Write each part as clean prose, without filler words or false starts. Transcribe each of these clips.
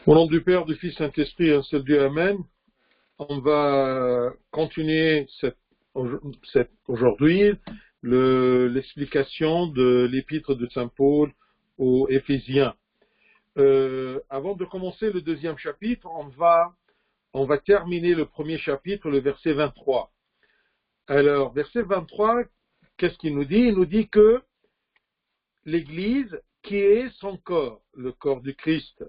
Au nom du Père, du Fils, Saint-Esprit, un seul Dieu, Amen. On va continuer aujourd'hui l'explication de l'épître de Saint Paul aux Éphésiens. Avant de commencer le deuxième chapitre, on va terminer le premier chapitre, le verset 23. Alors, verset 23, qu'est-ce qu'il nous dit? Il nous dit que l'Église, qui est son corps, le corps du Christ,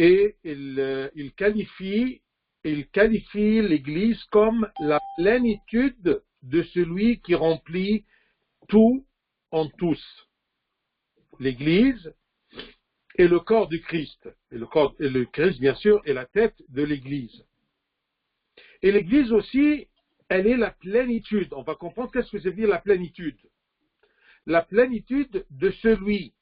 et il qualifie l'Église comme la plénitude de celui qui remplit tout en tous. L'Église est le corps du Christ. Et le Christ, bien sûr, est la tête de l'Église. Et l'Église aussi, elle est la plénitude. On va comprendre qu'est-ce que ça veut dire la plénitude. La plénitude de celui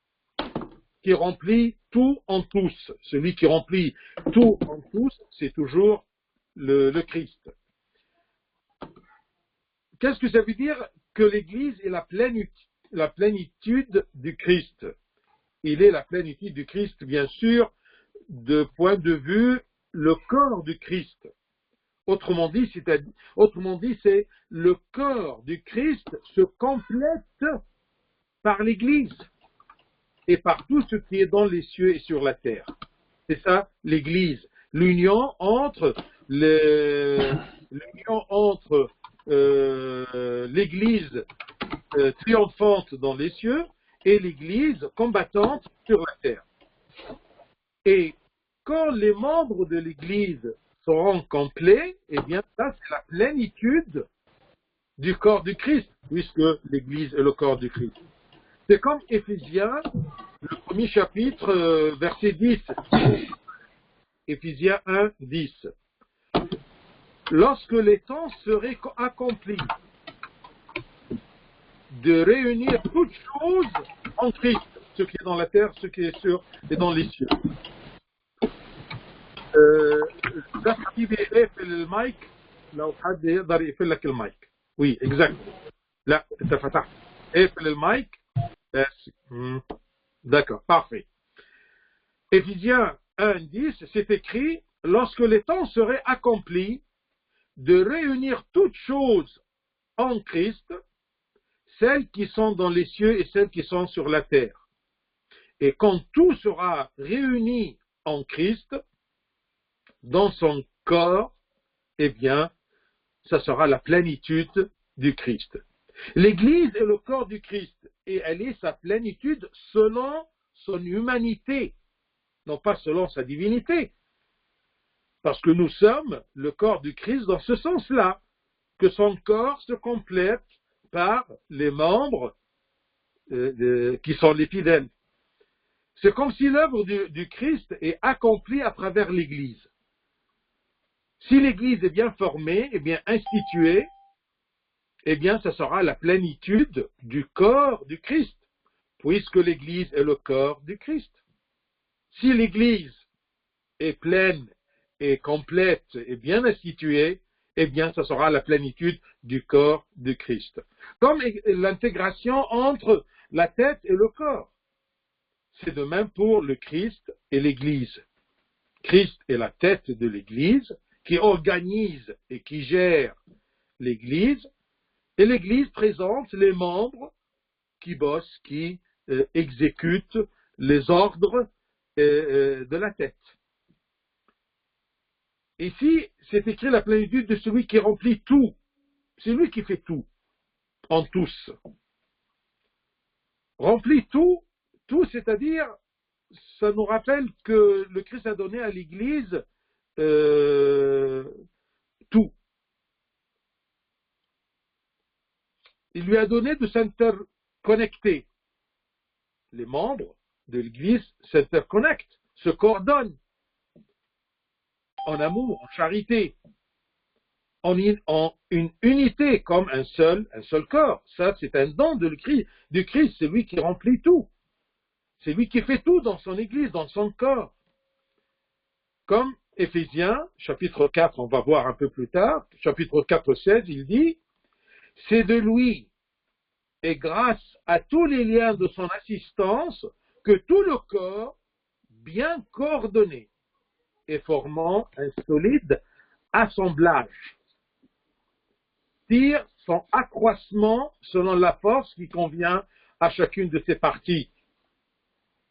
qui remplit tout en tous. Celui qui remplit tout en tous, c'est toujours le Christ. Qu'est-ce que ça veut dire que l'Église est la plénitude du Christ? Il est la plénitude du Christ, bien sûr, de point de vue le corps du Christ. Autrement dit, c'est le corps du Christ se complète par l'Église et par tout ce qui est dans les cieux et sur la terre. C'est ça, l'Église. L'union entre l'Église triomphante dans les cieux et l'Église combattante sur la terre. Et quand les membres de l'Église seront complets, eh bien, ça, c'est la plénitude du corps du Christ, puisque l'Église est le corps du Christ. C'est comme Éphésiens, le premier chapitre, verset 10. Éphésiens 1, 10. Lorsque les temps seraient accomplis, de réunir toutes choses en Christ, ce qui est dans la terre, ce qui est sur et dans les cieux. Oui, exact. Là, tu فتحت. اقفل المايك. D'accord, parfait. Éphésiens 1, 10, c'est écrit, lorsque les temps seraient accomplis, de réunir toutes choses en Christ, celles qui sont dans les cieux et celles qui sont sur la terre. Et quand tout sera réuni en Christ, dans son corps, eh bien, ça sera la plénitude du Christ. L'Église est le corps du Christ et elle est sa plénitude selon son humanité, non pas selon sa divinité. Parce que nous sommes le corps du Christ dans ce sens-là, que son corps se complète par les membres qui sont les fidèles. C'est comme si l'œuvre du Christ est accomplie à travers l'Église. Si l'Église est bien formée, et bien instituée, eh bien, ça sera la plénitude du corps du Christ, puisque l'Église est le corps du Christ. Si l'Église est pleine et complète et bien instituée, eh bien, ça sera la plénitude du corps du Christ. Comme l'intégration entre la tête et le corps. C'est de même pour le Christ et l'Église. Christ est la tête de l'Église, qui organise et qui gère l'Église, et l'Église présente les membres qui bossent, qui exécutent les ordres de la tête. Ici, c'est écrit la plénitude de celui qui remplit tout. C'est lui qui fait tout, en tous. Remplit tout, c'est-à-dire, ça nous rappelle que le Christ a donné à l'Église tout. Il lui a donné de s'interconnecter. Les membres de l'Église s'interconnectent, se coordonnent en amour, en charité, en une unité comme un seul corps. Ça, c'est un don du Christ, c'est lui qui remplit tout. C'est lui qui fait tout dans son Église, dans son corps. Comme Éphésiens, chapitre 4, on va voir un peu plus tard, chapitre 4, 16, il dit, c'est de lui, et grâce à tous les liens de son assistance, que tout le corps, bien coordonnés et formant un solide assemblage. Tire son accroissement selon la force qui convient à chacune de ses parties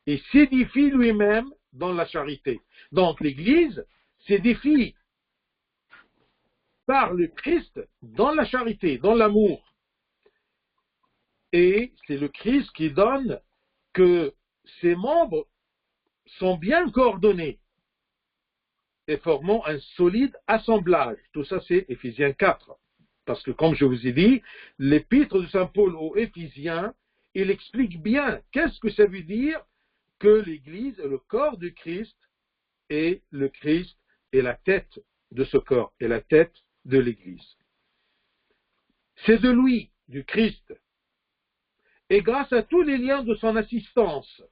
et s'édifie lui-même dans la charité. Donc l'Église s'édifie par le Christ dans la charité, dans l'amour. Et c'est le Christ qui donne que ses membres sont bien coordonnés et formant un solide assemblage. Tout ça, c'est Éphésiens 4. Parce que, comme je vous ai dit, l'épître de Saint Paul aux Éphésiens, il explique bien qu'est-ce que ça veut dire que l'Église est le corps du Christ et le Christ est la tête de ce corps, et la tête de l'Église. C'est de lui, du Christ, et grâce à tous les liens de son assistance,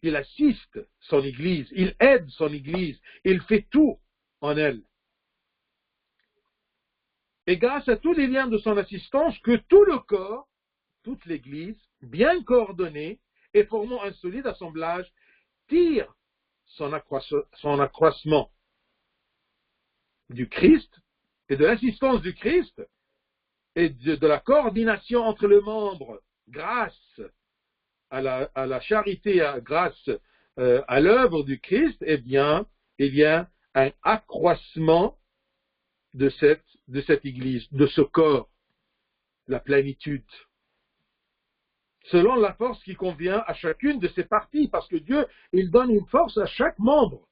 il assiste son Église, il aide son Église, il fait tout en elle. Et grâce à tous les liens de son assistance, que tout le corps, toute l'Église, bien coordonnée et formant un solide assemblage, tire son accroissement du Christ et de l'assistance du Christ et de la coordination entre les membres grâce à la charité, grâce à l'œuvre du Christ, eh bien, il y a un accroissement de cette Église, de ce corps, la plénitude, selon la force qui convient à chacune de ses parties, parce que Dieu, il donne une force à chaque membre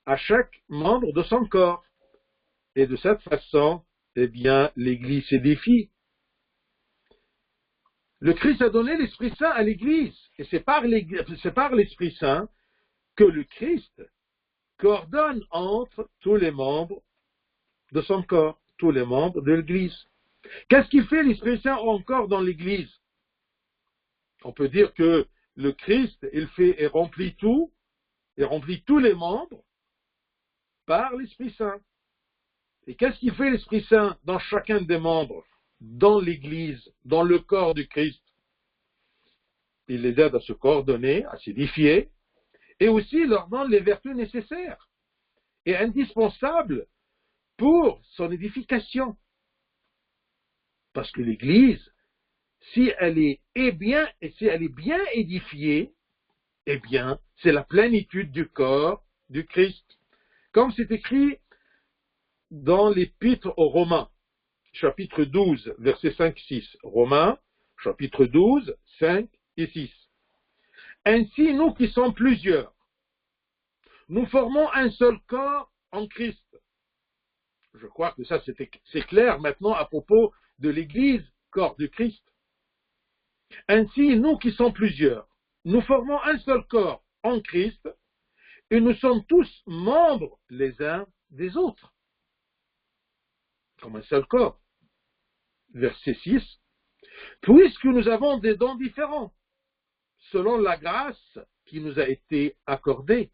de son corps. Et de cette façon, eh bien, l'Église s'édifie. Le Christ a donné l'Esprit Saint à l'Église, et c'est par l'Esprit Saint que le Christ coordonne entre tous les membres de son corps, tous les membres de l'Église. Qu'est-ce qui fait l'Esprit Saint encore dans l'Église? On peut dire que le Christ, il remplit tous les membres par l'Esprit Saint. Et qu'est-ce qui fait l'Esprit Saint dans chacun des membres, dans l'Église, dans le corps du Christ? Il les aide à se coordonner, à s'édifier, et aussi leur donne les vertus nécessaires et indispensables pour son édification. Parce que l'Église, si elle est bien édifiée, eh bien, c'est la plénitude du corps du Christ. Comme c'est écrit dans l'Épître aux Romains, chapitre 12, versets 5-6. Romains, chapitre 12, 5 et 6. Ainsi, nous qui sommes plusieurs, nous formons un seul corps en Christ. Je crois que ça, c'est clair maintenant à propos de l'Église, corps du Christ. Ainsi, nous qui sommes plusieurs, nous formons un seul corps en Christ et nous sommes tous membres les uns des autres, comme un seul corps. Verset 6. Puisque nous avons des dons différents, selon la grâce qui nous a été accordée.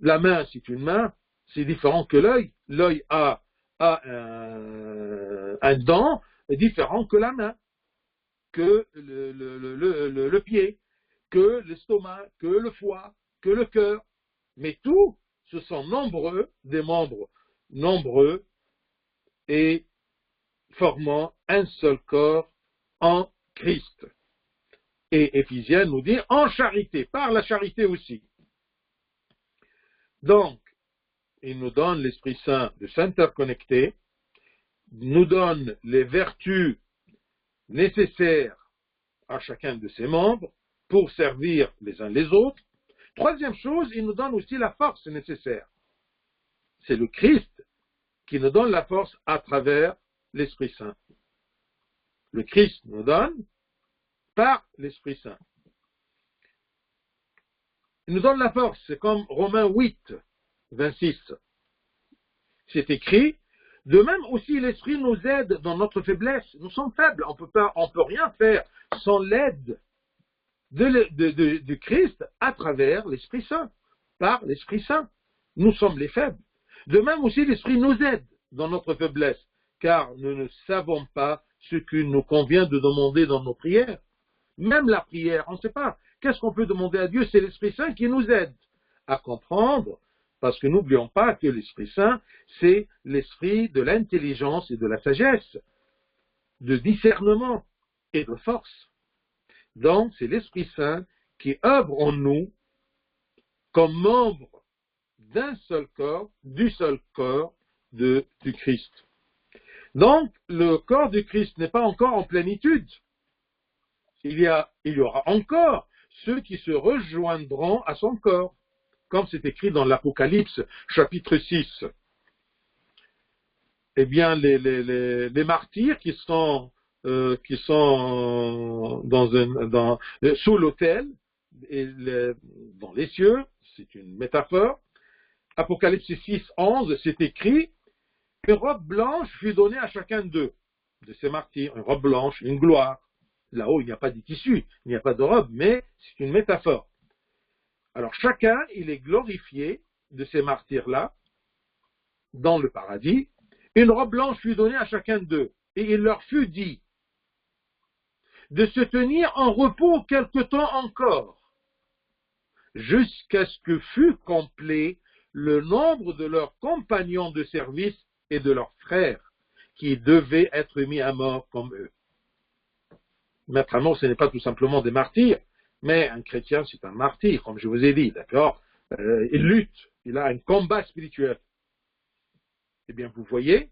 La main, c'est une main, c'est différent que l'œil. L'œil a un don différent que la main, que le pied, que l'estomac, que le foie, que le cœur. Mais tous, ce sont nombreux, des membres nombreux et formant un seul corps en Christ. Et Éphésiens nous dit en charité, par la charité aussi. Donc, il nous donne l'Esprit Saint de s'interconnecter, nous donne les vertus nécessaires à chacun de ses membres pour servir les uns les autres. Troisième chose, il nous donne aussi la force nécessaire. C'est le Christ qui nous donne la force à travers l'Esprit Saint. Le Christ nous donne par l'Esprit Saint. Il nous donne la force, c'est comme Romains 8, 26. C'est écrit, de même aussi l'Esprit nous aide dans notre faiblesse. Nous sommes faibles, on peut rien faire sans l'aide du Christ à travers l'Esprit Saint, par l'Esprit Saint. Nous sommes les faibles. De même aussi l'Esprit nous aide dans notre faiblesse, car nous ne savons pas ce qu'il nous convient de demander dans nos prières. même la prière, on ne sait pas. Qu'est-ce qu'on peut demander à Dieu? C'est l'Esprit Saint qui nous aide à comprendre, parce que n'oublions pas que l'Esprit Saint, c'est l'esprit de l'intelligence et de la sagesse, de discernement et de force. Donc, c'est l'Esprit Saint qui œuvre en nous comme membre d'un seul corps, du seul corps du Christ. Donc, le corps du Christ n'est pas encore en plénitude. Il y aura encore ceux qui se rejoindront à son corps, comme c'est écrit dans l'Apocalypse, chapitre 6. Eh bien, les martyrs qui sont sous l'autel, dans les cieux, c'est une métaphore. Apocalypse 6, 11, c'est écrit, une robe blanche fut donnée à chacun d'eux, de ces martyrs, une robe blanche, une gloire. Là-haut, il n'y a pas de tissu, il n'y a pas de robe, mais c'est une métaphore. Alors chacun, il est glorifié de ces martyrs-là, dans le paradis. Une robe blanche fut donnée à chacun d'eux, et il leur fut dit de se tenir en repos quelque temps encore, jusqu'à ce que fût complet le nombre de leurs compagnons de service et de leurs frères, qui devaient être mis à mort comme eux. Mettre à mort, ce n'est pas tout simplement des martyrs, mais un chrétien, c'est un martyr, comme je vous ai dit, d'accord? Il lutte, il a un combat spirituel. Eh bien, vous voyez,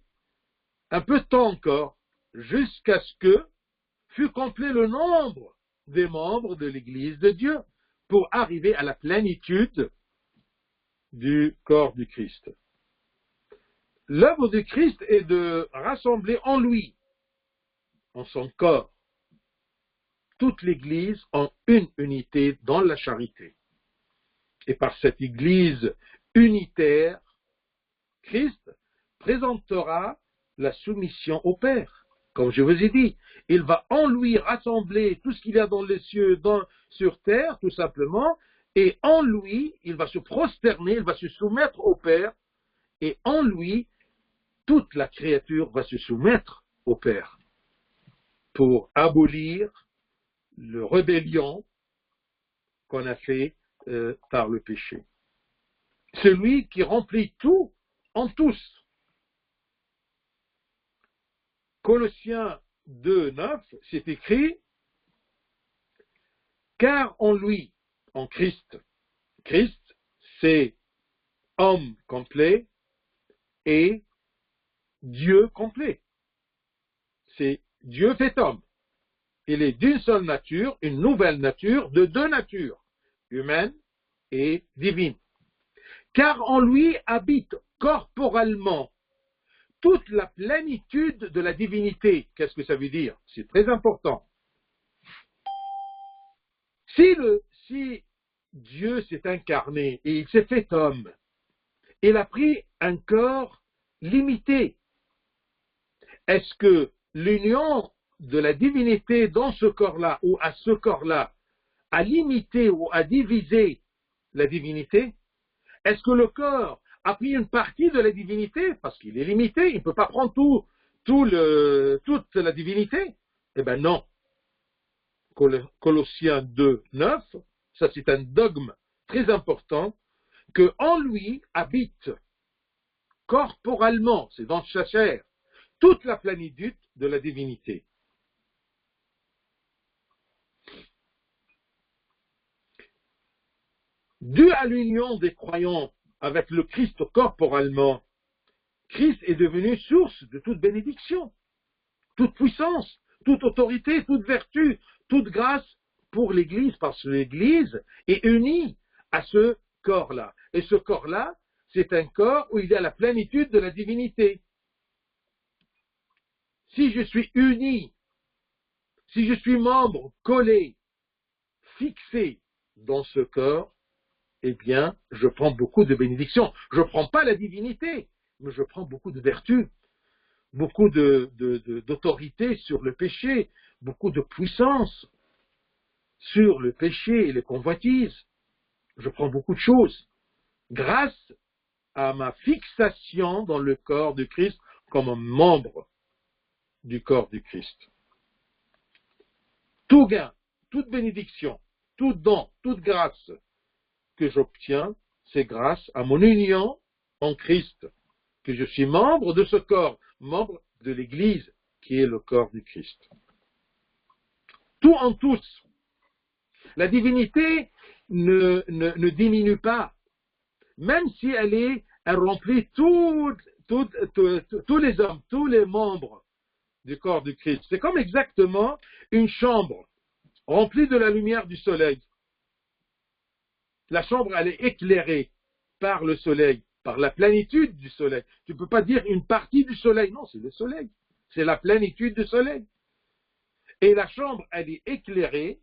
un peu de temps encore, jusqu'à ce que fût complet le nombre des membres de l'Église de Dieu, pour arriver à la plénitude du corps du Christ. L'œuvre du Christ est de rassembler en lui, en son corps, toute l'Église en une unité dans la charité. Et par cette Église unitaire, Christ présentera la soumission au Père. Comme je vous ai dit, il va en lui rassembler tout ce qu'il y a dans les cieux, sur terre, tout simplement, et en lui, il va se prosterner, il va se soumettre au Père, et en lui, toute la créature va se soumettre au Père pour abolir le rébellion qu'on a fait par le péché. Celui qui remplit tout en tous. Colossiens 2, 9, c'est écrit, car en lui, en Christ, Christ, c'est homme complet et Dieu complet. C'est Dieu fait homme. Il est d'une seule nature, une nouvelle nature, de deux natures, humaine et divine. Car en lui habite corporellement toute la plénitude de la divinité. Qu'est-ce que ça veut dire? C'est très important. Si Dieu s'est incarné et il s'est fait homme, il a pris un corps limité. Est-ce que l'union de la divinité dans ce corps-là ou à ce corps-là a limité ou a divisé la divinité? Est-ce que le corps a pris une partie de la divinité? Parce qu'il est limité, il ne peut pas prendre toute la divinité. Eh bien non. Colossiens 2, 9, ça c'est un dogme très important, que en lui habite corporellement, c'est dans sa chair, toute la plénitude de la divinité. Dû à l'union des croyants avec le Christ corporellement, Christ est devenu source de toute bénédiction, toute puissance, toute autorité, toute vertu, toute grâce pour l'Église, parce que l'Église est unie à ce corps-là. Et ce corps-là, c'est un corps où il y a la plénitude de la divinité. Si je suis uni, si je suis membre collé, fixé dans ce corps, eh bien, je prends beaucoup de bénédictions. Je ne prends pas la divinité, mais je prends beaucoup de vertus, beaucoup d'autorité sur le péché, beaucoup de puissance sur le péché et les convoitises. Je prends beaucoup de choses grâce à ma fixation dans le corps du Christ comme un membre du corps du Christ. Tout gain toute bénédiction, tout don, toute grâce que j'obtiens, c'est grâce à mon union en Christ, que je suis membre de ce corps, membre de l'Église, qui est le corps du Christ. Tout en tous. La divinité ne diminue pas, même si elle remplit tous les hommes, tous les membres du corps du Christ. C'est comme exactement une chambre remplie de la lumière du soleil. La chambre, elle est éclairée par le soleil, par la plénitude du soleil. Tu ne peux pas dire une partie du soleil. Non, c'est le soleil. C'est la plénitude du soleil. Et la chambre, elle est éclairée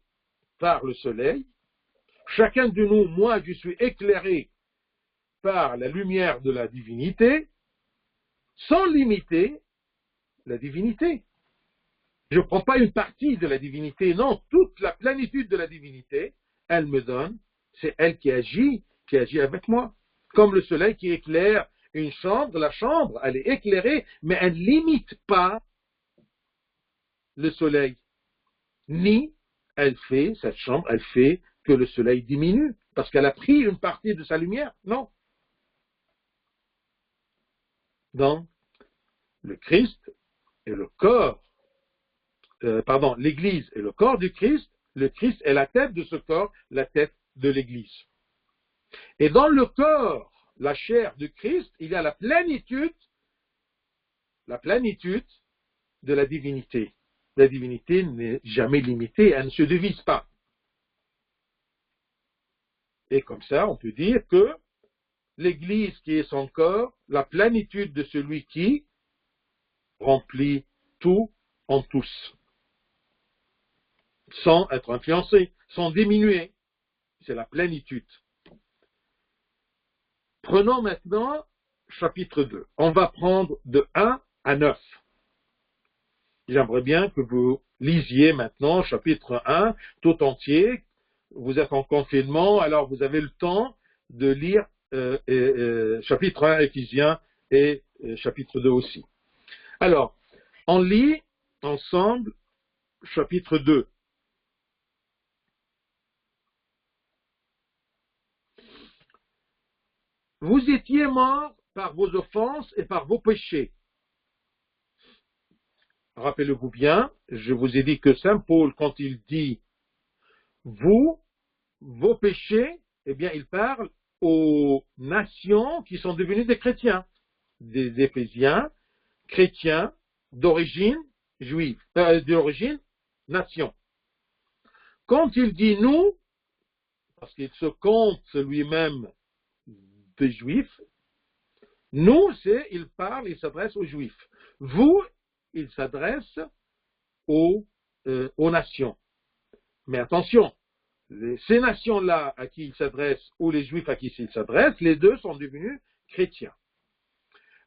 par le soleil. Chacun de nous, moi, je suis éclairé par la lumière de la divinité, sans limiter la divinité. Je ne prends pas une partie de la divinité, non, toute la plénitude de la divinité, elle me donne, c'est elle qui agit avec moi. Comme le soleil qui éclaire une chambre, la chambre, elle est éclairée, mais elle ne limite pas le soleil. Ni cette chambre, elle fait que le soleil diminue, parce qu'elle a pris une partie de sa lumière. Non. Donc, le Christ est le corps, l'Église est le corps du Christ, le Christ est la tête de ce corps, la tête de l'Église. Et dans le corps, la chair du Christ, il y a la plénitude de la divinité. La divinité n'est jamais limitée, elle ne se divise pas. Et comme ça, on peut dire que l'Église qui est son corps, la plénitude de celui qui remplit tout en tous, sans être influencé, sans diminuer. C'est la plénitude. Prenons maintenant chapitre 2. On va prendre de 1 à 9. J'aimerais bien que vous lisiez maintenant chapitre 1 tout entier. Vous êtes en confinement, alors vous avez le temps de lire chapitre 1 Éphésiens et chapitre 2 aussi. Alors, on lit ensemble chapitre 2. Vous étiez morts par vos offenses et par vos péchés. Rappelez-vous bien, je vous ai dit que Saint Paul, quand il dit vous, vos péchés, eh bien, il parle aux nations qui sont devenues des chrétiens, des Éphésiens, chrétiens d'origine juive, d'origine nation. Quand il dit nous, parce qu'il se compte lui-même des juifs, nous, il s'adresse aux juifs. Vous, il s'adresse aux nations. Mais attention, ces nations-là à qui il s'adresse, ou les juifs à qui il s'adresse, les deux sont devenus chrétiens.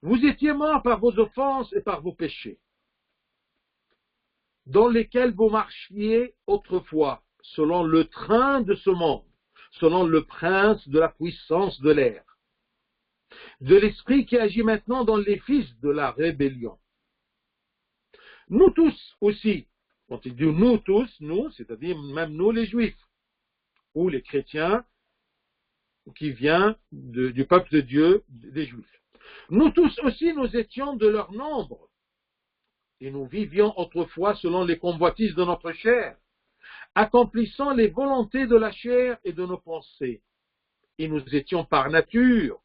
Vous étiez morts par vos offenses et par vos péchés, dans lesquels vous marchiez autrefois, selon le train de ce monde, selon le prince de la puissance de l'air, de l'esprit qui agit maintenant dans les fils de la rébellion. Nous tous aussi, quand il dit nous tous, nous, c'est-à-dire même nous les juifs, ou les chrétiens qui viennent du peuple de Dieu, des juifs. Nous tous aussi, nous étions de leur nombre, et nous vivions autrefois selon les convoitises de notre chair, accomplissant les volontés de la chair et de nos pensées. Et nous étions par nature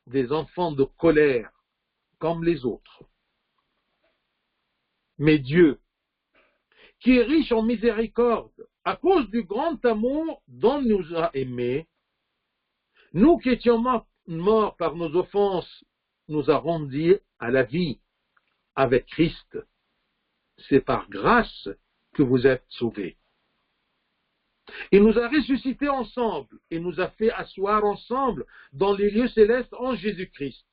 des enfants de colère, comme les autres. Mais Dieu, qui est riche en miséricorde, à cause du grand amour dont il nous a aimés, nous qui étions morts par nos offenses, nous a rendus à la vie avec Christ. C'est par grâce que vous êtes sauvés. Il nous a ressuscités ensemble et nous a fait asseoir ensemble dans les lieux célestes en Jésus-Christ,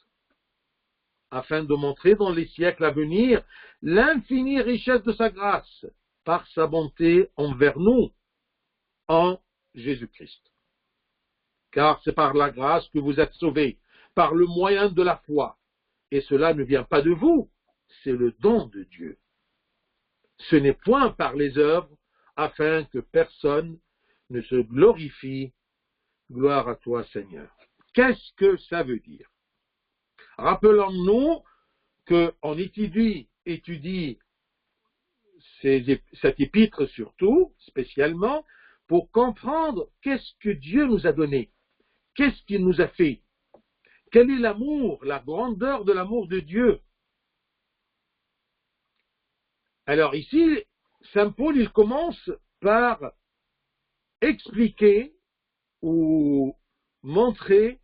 afin de montrer dans les siècles à venir l'infinie richesse de sa grâce par sa bonté envers nous en Jésus-Christ. Car c'est par la grâce que vous êtes sauvés, par le moyen de la foi. Et cela ne vient pas de vous, c'est le don de Dieu. Ce n'est point par les œuvres, afin que personne ne se glorifie. Gloire à toi, Seigneur. Qu'est-ce que ça veut dire? Rappelons-nous qu'on étudie cette épître surtout, spécialement, pour comprendre qu'est-ce que Dieu nous a donné, qu'est-ce qu'il nous a fait, quel est l'amour, la grandeur de l'amour de Dieu. Alors ici, Saint Paul, il commence par expliquer ou montrer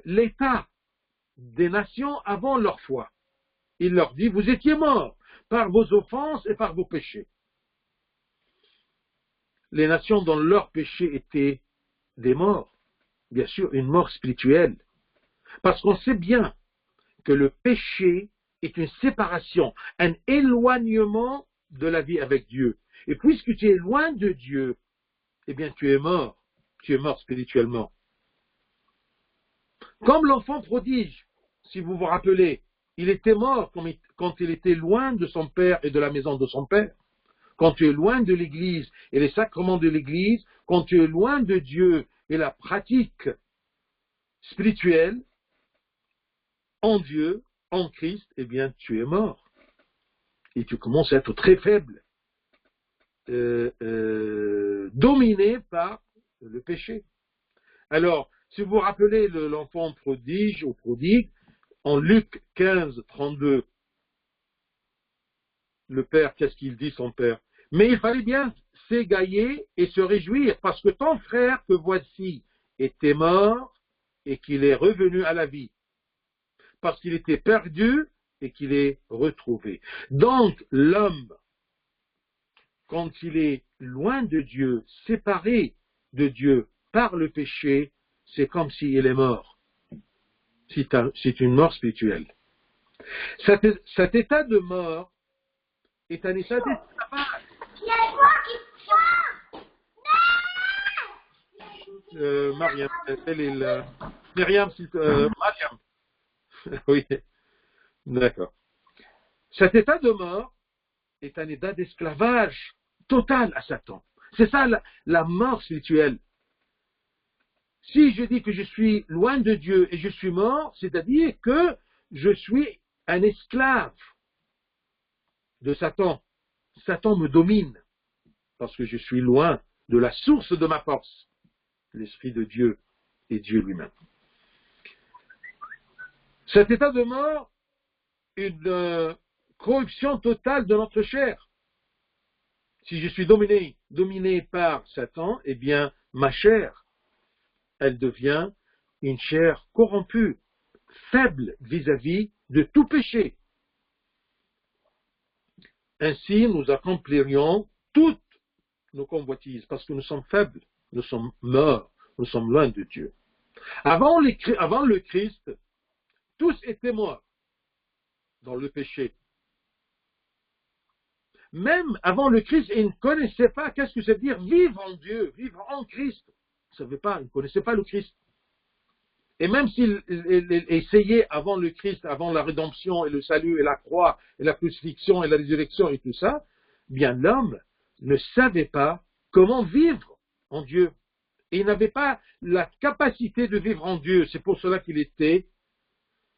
l'état des nations avant leur foi. Il leur dit, vous étiez morts par vos offenses et par vos péchés. Les nations dont leurs péchés étaient des morts, bien sûr une mort spirituelle, parce qu'on sait bien que le péché est une séparation, un éloignement de la vie avec Dieu. Et puisque tu es loin de Dieu, eh bien tu es mort spirituellement. Comme l'enfant prodige, si vous vous rappelez, il était mort quand il était loin de son père et de la maison de son père. Quand tu es loin de l'Église et les sacrements de l'Église, quand tu es loin de Dieu et la pratique spirituelle en Dieu, en Christ, eh bien tu es mort. Et tu commences à être très faible, dominé par le péché. Alors, si vous vous rappelez l'enfant prodige ou prodigue, en Luc 15, 32, le père, qu'est-ce qu'il dit son père? Mais il fallait bien s'égailler et se réjouir, parce que ton frère que voici était mort et qu'il est revenu à la vie, parce qu'il était perdu et qu'il est retrouvé. Donc l'homme, quand il est loin de Dieu, séparé de Dieu par le péché, c'est comme s'il est mort. C'est une mort spirituelle. Cet état de mort est un état d'esclavage. Mariam, Myriam, Mariam. Oui, d'accord. Cet état de mort est un état d'esclavage total à Satan. C'est ça la mort spirituelle. Si je dis que je suis loin de Dieu et je suis mort, c'est-à-dire que je suis un esclave de Satan. Satan me domine parce que je suis loin de la source de ma force, l'Esprit de Dieu et Dieu lui-même. Cet état de mort est une corruption totale de notre chair. Si je suis dominé par Satan, eh bien ma chair, elle devient une chair corrompue, faible vis-à-vis de tout péché. Ainsi, nous accomplirions toutes nos convoitises, parce que nous sommes faibles, nous sommes morts, nous sommes loin de Dieu. Avant le Christ, tous étaient morts dans le péché. Même avant le Christ, ils ne connaissaient pas qu'est-ce que ça veut dire vivre en Dieu, vivre en Christ. Ils ne savaient pas, ils ne connaissaient pas le Christ. Et même s'ils essayaient avant le Christ, avant la rédemption et le salut et la croix et la crucifixion et la résurrection et tout ça, bien l'homme ne savait pas comment vivre en Dieu. Et il n'avait pas la capacité de vivre en Dieu. C'est pour cela qu'il était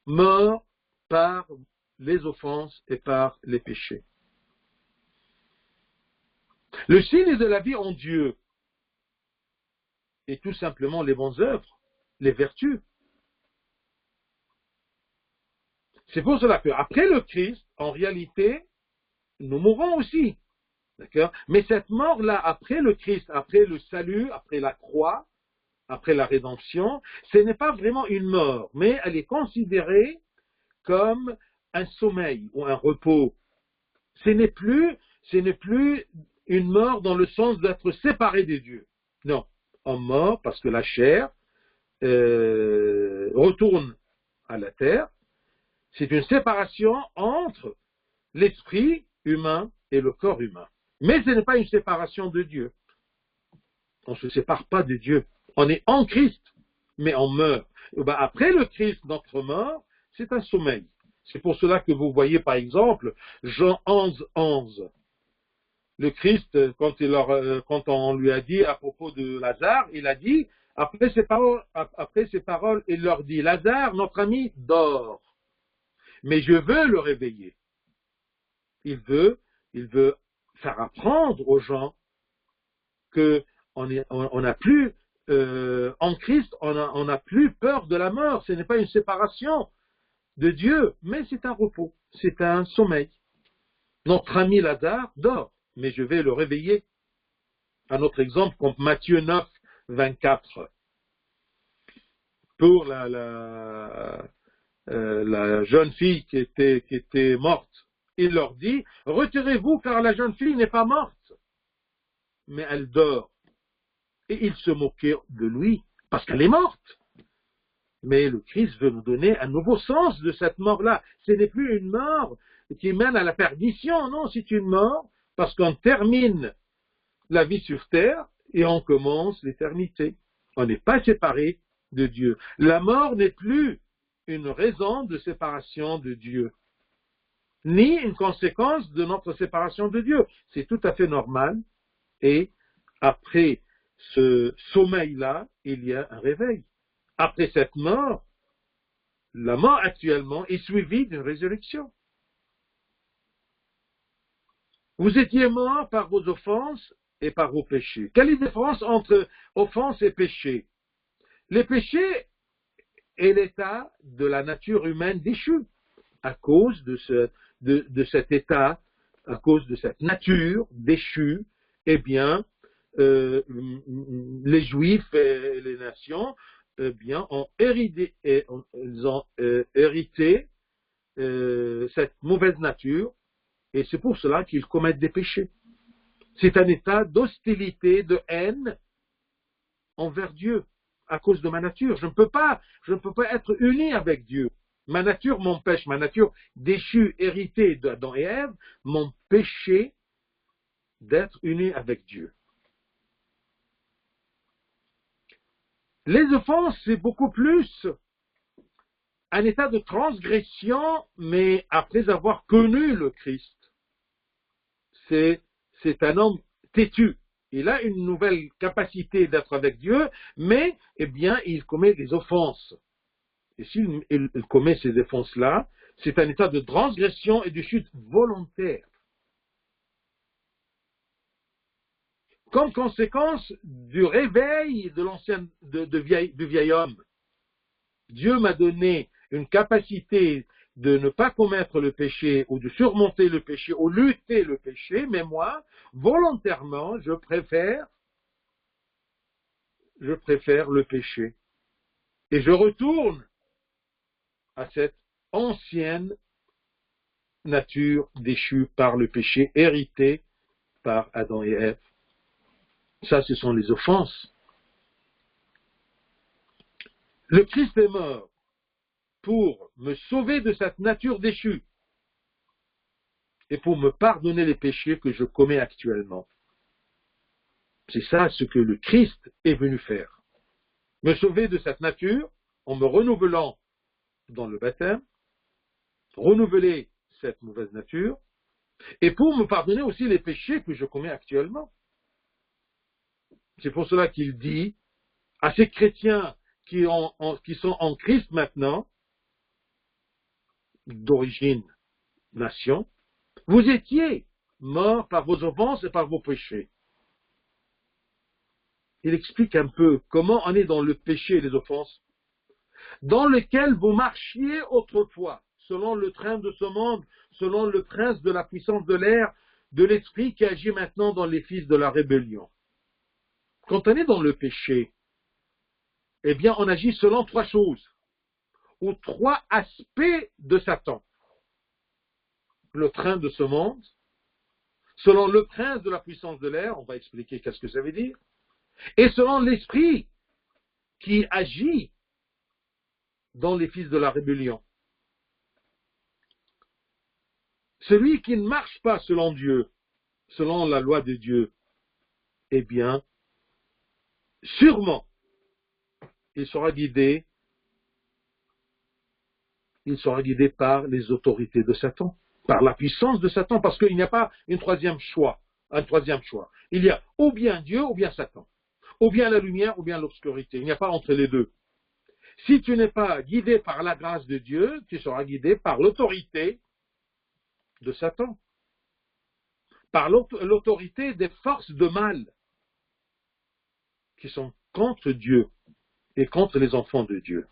mort par les offenses et par les péchés. Le signe de la vie en Dieu est tout simplement les bonnes œuvres, les vertus. C'est pour cela qu'après le Christ, en réalité, nous mourrons aussi. D'accord? Mais cette mort-là, après le Christ, après le salut, après la croix, après la rédemption, ce n'est pas vraiment une mort, mais elle est considérée comme un sommeil ou un repos. Ce n'est plus une mort dans le sens d'être séparé de Dieu. Non, on meurt parce que la chair retourne à la terre. C'est une séparation entre l'esprit humain et le corps humain. Mais ce n'est pas une séparation de Dieu. On ne se sépare pas de Dieu. On est en Christ, mais on meurt. Et bien, après le Christ, notre mort, c'est un sommeil. C'est pour cela que vous voyez, par exemple, Jean 11, 11. Le Christ, quand on lui a dit à propos de Lazare, il a dit, après ces paroles, il leur dit, Lazare, notre ami, dort, mais je veux le réveiller. Il veut faire apprendre aux gens que on n'a plus, en Christ, on n'a plus peur de la mort. Ce n'est pas une séparation de Dieu, mais c'est un repos, c'est un sommeil. Notre ami Lazare dort, mais je vais le réveiller. Un autre exemple, comme Matthieu 9, 24. Pour la jeune fille qui était morte, il leur dit, retirez-vous car la jeune fille n'est pas morte, mais elle dort. Et ils se moquaient de lui, parce qu'elle est morte. Mais le Christ veut nous donner un nouveau sens de cette mort-là. Ce n'est plus une mort qui mène à la perdition, non, c'est une mort parce qu'on termine la vie sur terre et on commence l'éternité. On n'est pas séparé de Dieu. La mort n'est plus une raison de séparation de Dieu, ni une conséquence de notre séparation de Dieu. C'est tout à fait normal. Et après ce sommeil-là, il y a un réveil. Après cette mort, la mort actuellement est suivie d'une résurrection. Vous étiez morts par vos offenses et par vos péchés. Quelle est la différence entre offense et péché? Les péchés est l'état de la nature humaine déchue. À cause de cet état, à cause de cette nature déchue, eh bien, les Juifs et les nations, eh bien, ont hérité cette mauvaise nature, et c'est pour cela qu'ils commettent des péchés. C'est un état d'hostilité, de haine envers Dieu, à cause de ma nature. Je ne peux pas être uni avec Dieu. Ma nature m'empêche, ma nature déchue, héritée d'Adam et Ève, m'empêchait d'être uni avec Dieu. Les offenses, c'est beaucoup plus un état de transgression, mais après avoir connu le Christ. C'est un homme têtu. Il a une nouvelle capacité d'être avec Dieu, mais, eh bien, il commet des offenses. Et s'il commet ces offenses-là, c'est un état de transgression et de chute volontaire. Comme conséquence du réveil du vieil homme, Dieu m'a donné une capacité de ne pas commettre le péché ou de surmonter le péché ou lutter le péché, mais moi, volontairement, je préfère le péché. Et je retourne à cette ancienne nature déchue par le péché, héritée par Adam et Ève. Ça, ce sont les offenses. Le Christ est mort pour me sauver de cette nature déchue et pour me pardonner les péchés que je commets actuellement. C'est ça ce que le Christ est venu faire. Me sauver de cette nature en me renouvelant dans le baptême, renouveler cette mauvaise nature, et pour me pardonner aussi les péchés que je commets actuellement. C'est pour cela qu'il dit à ces chrétiens qui sont en Christ maintenant, d'origine nation, vous étiez morts par vos offenses et par vos péchés. Il explique un peu comment on est dans le péché et les offenses, dans lequel vous marchiez autrefois, selon le train de ce monde, selon le prince de la puissance de l'air, de l'esprit qui agit maintenant dans les fils de la rébellion. Quand on est dans le péché, eh bien, on agit selon trois choses, ou trois aspects de Satan. Le train de ce monde, selon le prince de la puissance de l'air, on va expliquer qu'est-ce que ça veut dire, et selon l'esprit qui agit dans les fils de la rébellion. Celui qui ne marche pas selon Dieu, selon la loi de Dieu, eh bien, sûrement, il sera guidé par les autorités de Satan, par la puissance de Satan, parce qu'il n'y a pas une troisième choix. un troisième choix. Il y a ou bien Dieu ou bien Satan. Ou bien la lumière ou bien l'obscurité. Il n'y a pas entre les deux. Si tu n'es pas guidé par la grâce de Dieu, tu seras guidé par l'autorité de Satan, par l'autorité des forces de mal qui sont contre Dieu et contre les enfants de Dieu.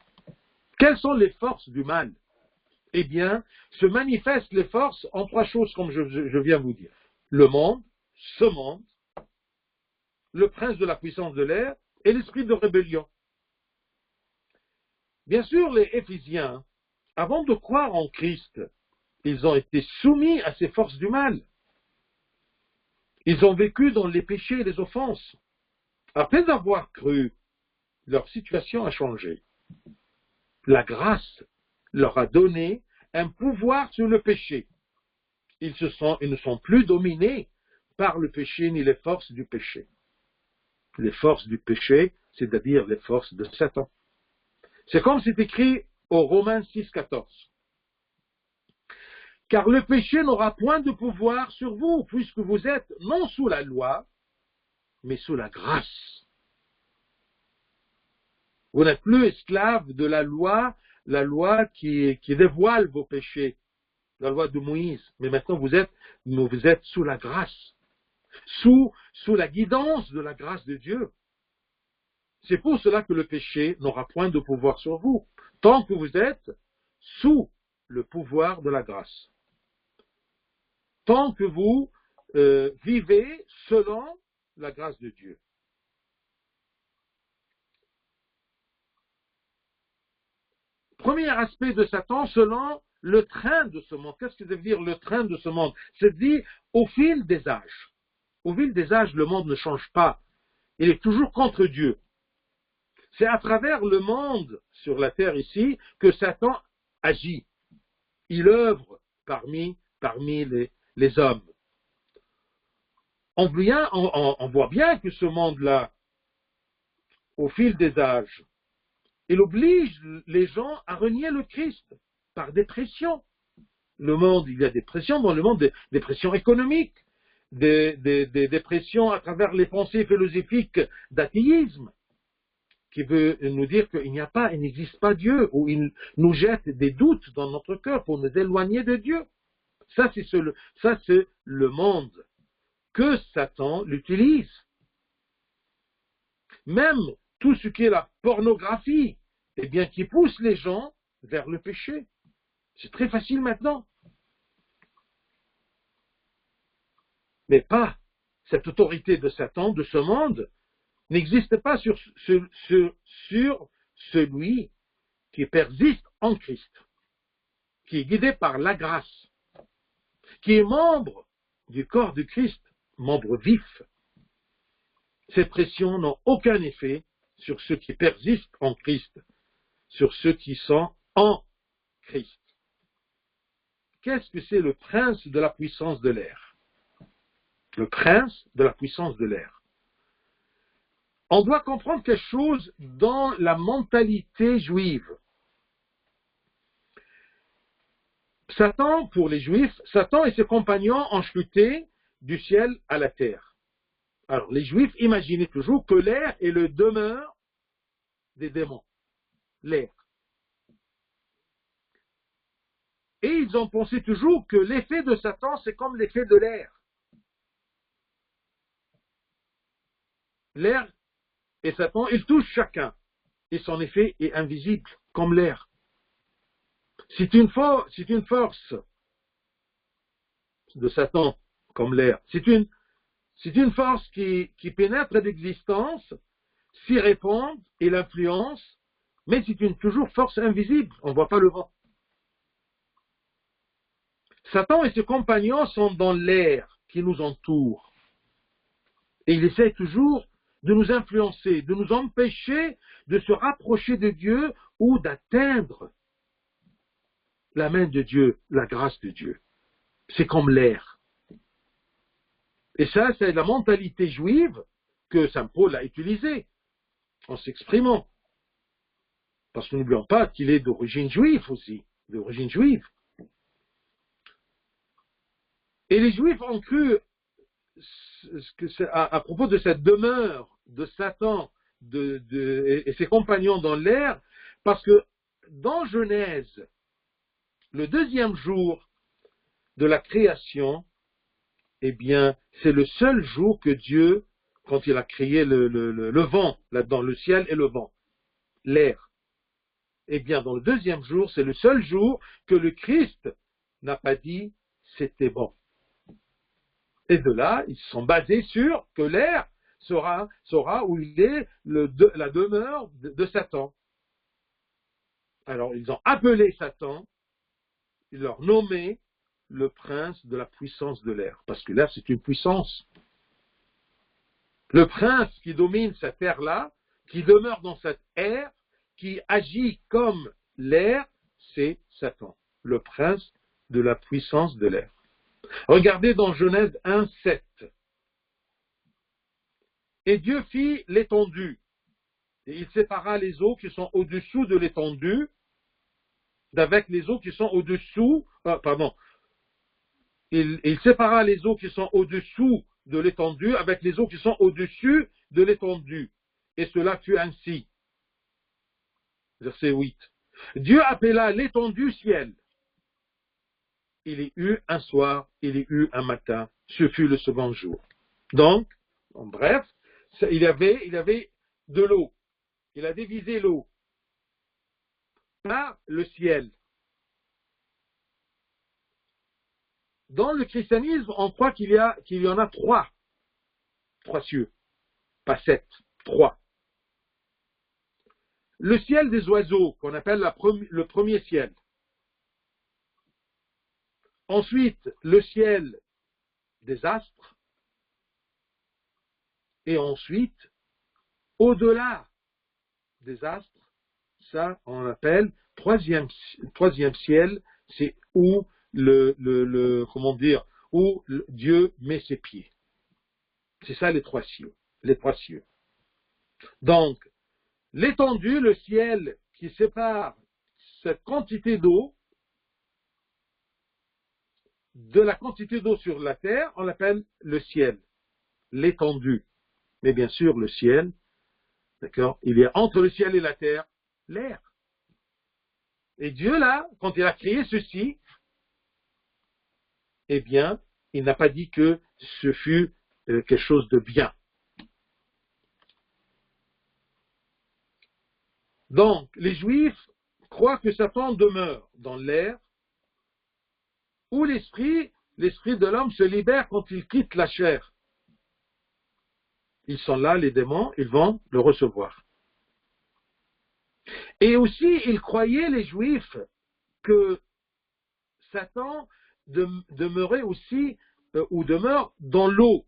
Quelles sont les forces du mal? Eh bien, se manifestent les forces en trois choses, comme je viens vous dire. Le monde, ce monde, le prince de la puissance de l'air et l'esprit de rébellion. Bien sûr, les Éphésiens, avant de croire en Christ, ils ont été soumis à ces forces du mal. Ils ont vécu dans les péchés et les offenses. Après avoir cru, leur situation a changé. La grâce leur a donné un pouvoir sur le péché. Ils ne sont plus dominés par le péché ni les forces du péché. Les forces du péché, c'est-à-dire les forces de Satan. C'est comme c'est écrit au Romains 6,14. Car le péché n'aura point de pouvoir sur vous, puisque vous êtes non sous la loi, mais sous la grâce. Vous n'êtes plus esclave de la loi qui dévoile vos péchés, la loi de Moïse. Mais maintenant vous êtes sous la grâce, sous la guidance de la grâce de Dieu. C'est pour cela que le péché n'aura point de pouvoir sur vous, tant que vous êtes sous le pouvoir de la grâce. Tant que vous vivez selon la grâce de Dieu. Premier aspect de Satan, selon le train de ce monde. Qu'est-ce que ça veut dire le train de ce monde? C'est dit au fil des âges. Au fil des âges, le monde ne change pas. Il est toujours contre Dieu. C'est à travers le monde sur la terre ici que Satan agit. Il œuvre parmi les hommes. On voit bien que ce monde-là, au fil des âges, il oblige les gens à renier le Christ par des pressions. Le monde, il y a des pressions dans le monde, des pressions économiques, des pressions à travers les pensées philosophiques d'athéisme, qui veut nous dire qu'il n'existe pas Dieu, ou il nous jette des doutes dans notre cœur pour nous éloigner de Dieu. Ça, c'est le monde que Satan l'utilise. Même tout ce qui est la pornographie, eh bien, qui pousse les gens vers le péché. C'est très facile maintenant. Mais pas cette autorité de Satan, de ce monde, n'existe pas sur celui qui persiste en Christ, qui est guidé par la grâce, qui est membre du corps de Christ, membre vif. Ces pressions n'ont aucun effet sur ceux qui persistent en Christ, sur ceux qui sont en Christ. Qu'est-ce que c'est le prince de la puissance de l'air? Le prince de la puissance de l'air. On doit comprendre quelque chose dans la mentalité juive. Satan, pour les Juifs, Satan et ses compagnons ont chuté du ciel à la terre. Alors, les Juifs imaginaient toujours que l'air est le demeure des démons. L'air. Et ils ont pensé toujours que l'effet de Satan, c'est comme l'effet de l'air. L'air et Satan, ils touchent chacun. Et son effet est invisible, comme l'air. C'est une force de Satan, comme l'air. C'est une force qui pénètre l'existence, s'y répand et l'influence, mais c'est toujours force invisible. On ne voit pas le vent. Satan et ses compagnons sont dans l'air qui nous entoure. Et il essaie toujours de nous influencer, de nous empêcher de se rapprocher de Dieu ou d'atteindre la main de Dieu, la grâce de Dieu. C'est comme l'air. Et ça, c'est la mentalité juive que saint Paul a utilisée en s'exprimant. Parce que n'oublions pas qu'il est d'origine juive aussi, d'origine juive. Et les Juifs ont cru à propos de cette demeure de Satan et ses compagnons dans l'air, parce que dans Genèse, le deuxième jour de la création, eh bien, c'est le seul jour que Dieu, quand il a créé le vent, là, dans le ciel et le vent, l'air. Eh bien, dans le deuxième jour, c'est le seul jour que le Christ n'a pas dit c'était bon. Et de là, ils se sont basés sur que l'air sera où il est la demeure de Satan. Alors, ils ont appelé Satan, ils l'ont nommé le prince de la puissance de l'air, parce que l'air, c'est une puissance. Le prince qui domine cette air-là, qui demeure dans cette air, qui agit comme l'air, c'est Satan, le prince de la puissance de l'air. Regardez dans Genèse 1, 7. Et Dieu fit l'étendue, et il sépara les eaux qui sont au-dessous de l'étendue d'avec les eaux qui sont au-dessous, il sépara les eaux qui sont au-dessous de l'étendue avec les eaux qui sont au-dessus de l'étendue. Et cela fut ainsi. Verset 8. Dieu appela l'étendue ciel. Il y eut un soir, il y eut un matin. Ce fut le second jour. Donc, en bref, il y avait de l'eau. Il a divisé l'eau par le ciel. Dans le christianisme, on croit qu'il y en a trois cieux, pas 7, 3. Le ciel des oiseaux, qu'on appelle le premier ciel. Ensuite, le ciel des astres. Et ensuite, au-delà des astres, ça on appelle troisième ciel, c'est où où Dieu met ses pieds. C'est ça les trois cieux. Donc, l'étendue, le ciel qui sépare cette quantité d'eau de la quantité d'eau sur la terre, on l'appelle le ciel, l'étendue. Mais bien sûr, le ciel, d'accord, il y a entre le ciel et la terre, l'air. Et Dieu, là, quand il a créé ceci, eh bien, il n'a pas dit que ce fut quelque chose de bien. Donc, les Juifs croient que Satan demeure dans l'air, où l'esprit de l'homme se libère quand il quitte la chair. Ils sont là, les démons, ils vont le recevoir. Et aussi, ils croyaient, les Juifs, que Satan demeurait aussi, ou demeure dans l'eau,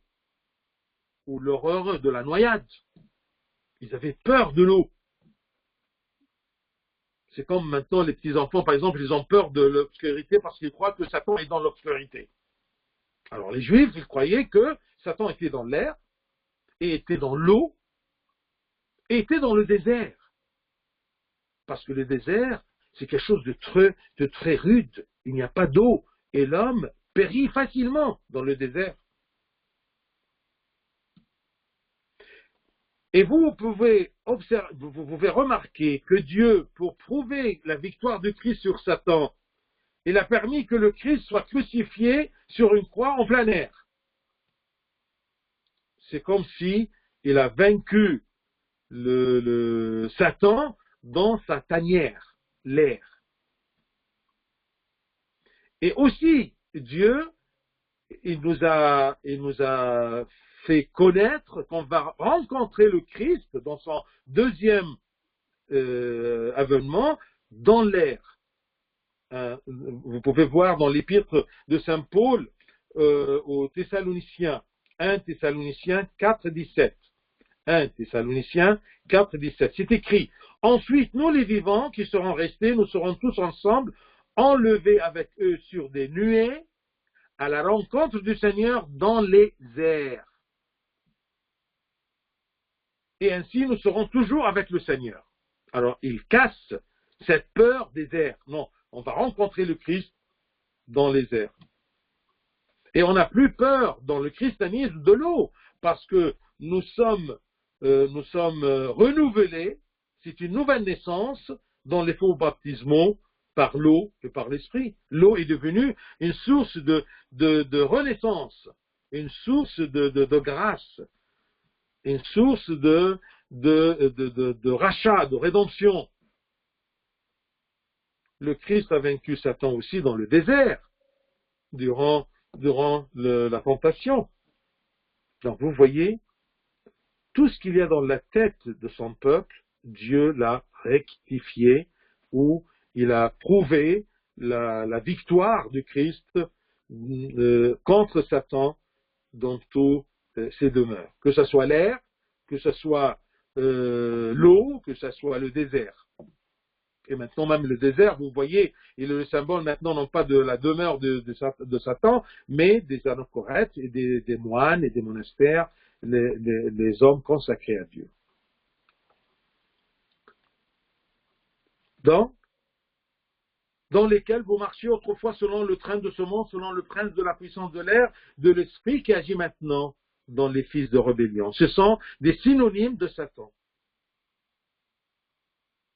ou l'horreur de la noyade. Ils avaient peur de l'eau. C'est comme maintenant les petits-enfants, par exemple, ils ont peur de l'obscurité parce qu'ils croient que Satan est dans l'obscurité. Alors les Juifs, ils croyaient que Satan était dans l'air, et était dans l'eau, et était dans le désert. Parce que le désert, c'est quelque chose de très rude. Il n'y a pas d'eau, et l'homme périt facilement dans le désert. Et vous pouvez remarquer que Dieu, pour prouver la victoire du Christ sur Satan, il a permis que le Christ soit crucifié sur une croix en plein air. C'est comme si il a vaincu le Satan dans sa tanière, l'air. Et aussi, Dieu, il nous a fait connaître qu'on va rencontrer le Christ dans son deuxième avènement dans l'air. Vous pouvez voir dans l'épître de Saint Paul aux Thessaloniciens, 1 Thessaloniciens 4, 17. 1 Thessaloniciens 4, 17. C'est écrit: ensuite, nous les vivants qui serons restés, nous serons tous ensemble enlevés avec eux sur des nuées à la rencontre du Seigneur dans les airs. Et ainsi, nous serons toujours avec le Seigneur. Alors, il casse cette peur des airs. Non, on va rencontrer le Christ dans les airs. Et on n'a plus peur dans le christianisme de l'eau, parce que nous sommes renouvelés, c'est une nouvelle naissance dans les faux baptismaux par l'eau et par l'esprit. L'eau est devenue une source de renaissance, une source de grâce, une source de rachat, de rédemption. Le Christ a vaincu Satan aussi dans le désert, durant la tentation. Donc vous voyez, tout ce qu'il y a dans la tête de son peuple, Dieu l'a rectifié, ou il a prouvé la victoire du Christ contre Satan dans tous ses demeures. Que ce soit l'air, que ce soit l'eau, que ce soit le désert. Et maintenant, même le désert, vous voyez, il est le symbole maintenant non pas de la demeure de Satan, mais des anachorètes et des moines et des monastères, les hommes consacrés à Dieu. Donc, dans lesquels vous marchiez autrefois selon le train de ce monde, selon le prince de la puissance de l'air, de l'esprit qui agit maintenant dans les fils de rébellion. Ce sont des synonymes de Satan.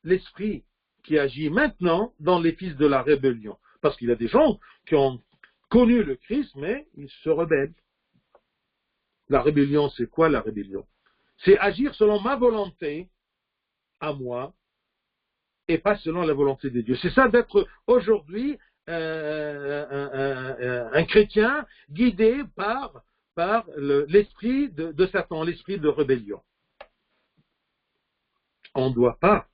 L'esprit qui agit maintenant dans les fils de la rébellion. Parce qu'il y a des gens qui ont connu le Christ, mais ils se rebellent. La rébellion, c'est quoi la rébellion? C'est agir selon ma volonté, à moi, et pas selon la volonté de Dieu. C'est ça d'être aujourd'hui un chrétien guidé par l'esprit de Satan, l'esprit de rébellion. On ne doit pas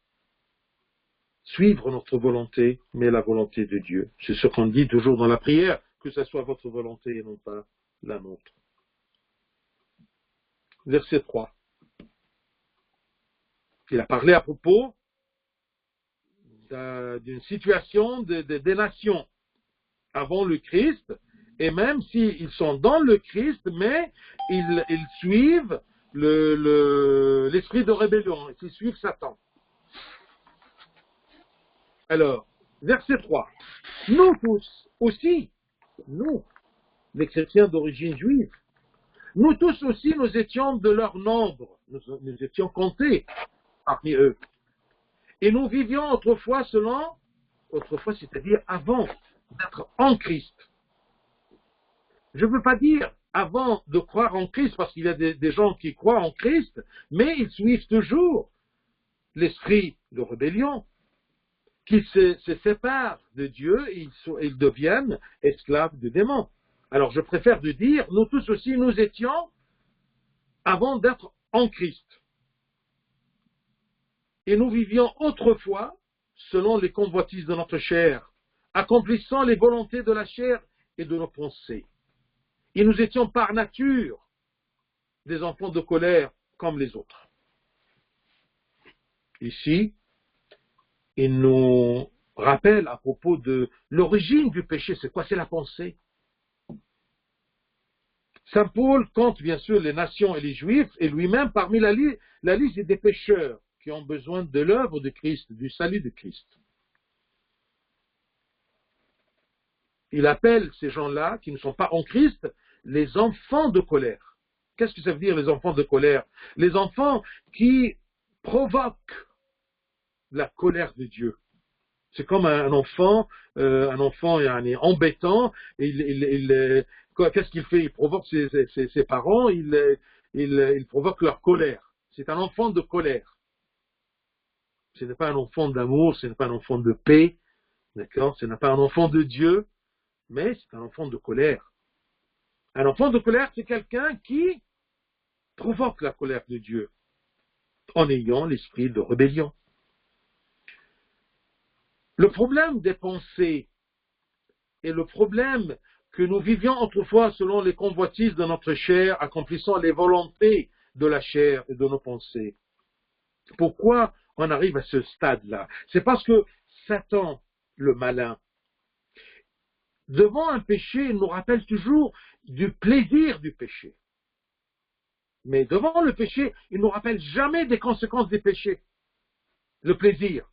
suivre notre volonté, mais la volonté de Dieu. C'est ce qu'on dit toujours dans la prière, que ce soit votre volonté et non pas la nôtre. Verset 3. Il a parlé à propos d'une situation des nations avant le Christ, et même s'ils sont dans le Christ, mais ils suivent l'esprit de rébellion, ils suivent Satan. Alors, verset 3. Nous tous aussi, nous, les chrétiens d'origine juive, nous tous aussi, nous étions de leur nombre, nous étions comptés parmi eux. Et nous vivions autrefois c'est-à-dire avant d'être en Christ. Je ne veux pas dire avant de croire en Christ, parce qu'il y a des gens qui croient en Christ, mais ils suivent toujours l'esprit de rébellion, qui se séparent de Dieu et ils deviennent esclaves du démon. Alors je préfère de dire, nous tous aussi, nous étions avant d'être en Christ. Et nous vivions autrefois selon les convoitises de notre chair, accomplissant les volontés de la chair et de nos pensées. Et nous étions par nature des enfants de colère comme les autres. Ici, il nous rappelle à propos de l'origine du péché. C'est quoi? C'est la pensée. Saint Paul compte bien sûr les nations et les Juifs, et lui-même parmi la liste des pécheurs qui ont besoin de l'œuvre de Christ, du salut de Christ. Il appelle ces gens-là, qui ne sont pas en Christ, les enfants de colère. Qu'est-ce que ça veut dire, les enfants de colère? Les enfants qui provoquent la colère de Dieu. C'est comme un enfant embêtant, qu'est-ce qu'il fait? Il provoque ses parents, il provoque leur colère. C'est un enfant de colère. Ce n'est pas un enfant d'amour, ce n'est pas un enfant de paix, d'accord? Ce n'est pas un enfant de Dieu, mais c'est un enfant de colère. Un enfant de colère, c'est quelqu'un qui provoque la colère de Dieu en ayant l'esprit de rébellion. Le problème des pensées et le problème que nous vivions autrefois selon les convoitises de notre chair, accomplissant les volontés de la chair et de nos pensées. Pourquoi on arrive à ce stade-là? C'est parce que Satan, le malin, devant un péché, il nous rappelle toujours du plaisir du péché. Mais devant le péché, il ne nous rappelle jamais des conséquences des péchés. Le plaisir.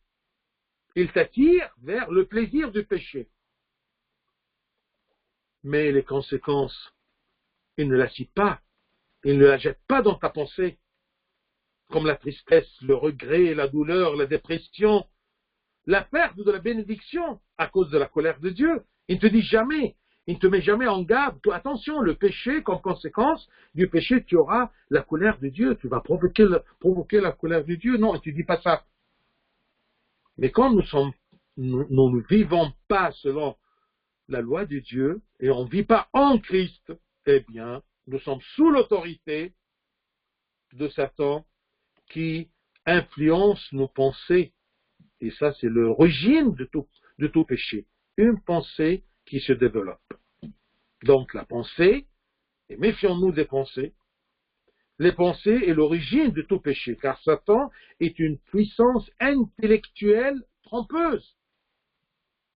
Il t'attire vers le plaisir du péché. Mais les conséquences, il ne la cite pas, il ne la jette pas dans ta pensée, comme la tristesse, le regret, la douleur, la dépression, la perte de la bénédiction à cause de la colère de Dieu. Il ne te dit jamais, il ne te met jamais en garde. Attention, le péché, comme conséquence du péché, tu auras la colère de Dieu, tu vas provoquer la colère de Dieu. Non, il ne te dit pas ça. Mais quand nous ne vivons pas selon la loi de Dieu et on ne vit pas en Christ, eh bien, nous sommes sous l'autorité de Satan qui influence nos pensées. Et ça, c'est l'origine de tout péché. Une pensée qui se développe. Donc la pensée, et méfions-nous des pensées, les pensées est l'origine de tout péché, car Satan est une puissance intellectuelle trompeuse.